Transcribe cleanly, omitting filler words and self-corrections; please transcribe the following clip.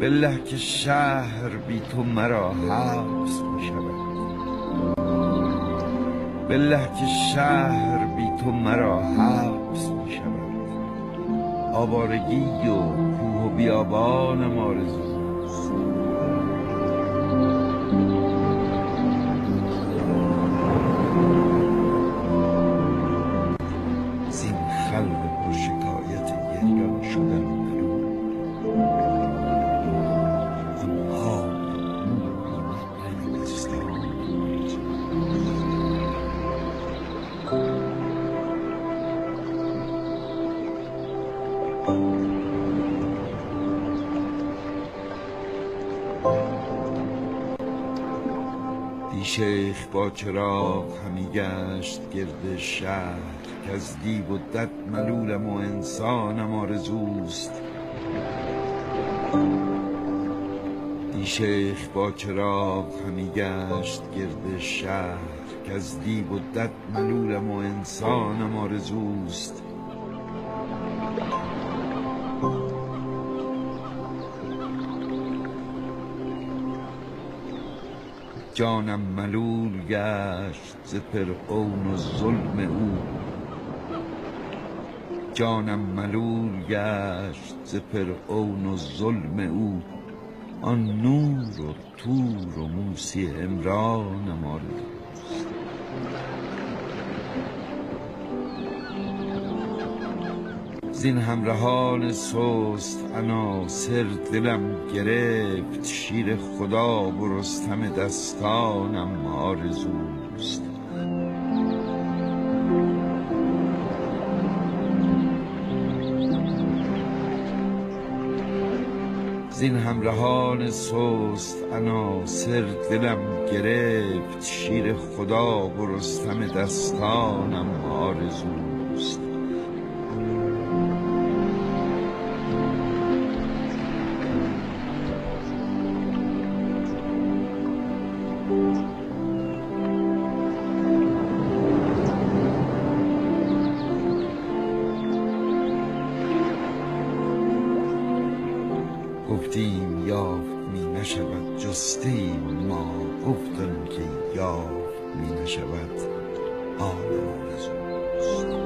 بالله که شهر بی تو مرا حبس می شود. بالله که شهر بی تو مرا حبس می شود. آوارگی و کوه و بیابانم آرزوست. زین خلق پر شکایت گریان شدن ملول، آنها دی شیخ با چراغ همی گشت گرد شهر، که از دیو و دد ملولم و انسانم آرزوست. دی شیخ با چراغ همی گشت گرد شهر، که از دیو و دد ملولم و انسانم آرزوست. جانم ملول گشت ز فرعون و ظلم او، جانم ملول گشت ز فرعون و ظلم او. آن نور و طور و موسی عمرانم آرزوست. زین همرهان سست عناصر دلم گرفت، شیر خدا و رستم دستانم آرزوست. زین همرهان سست عناصر دلم گرفت، شیر خدا و رستم دستانم آرزوست. گفتیم یافت می نشود، جستیم ما گفتم که یافت می نشود. آن آرزوست.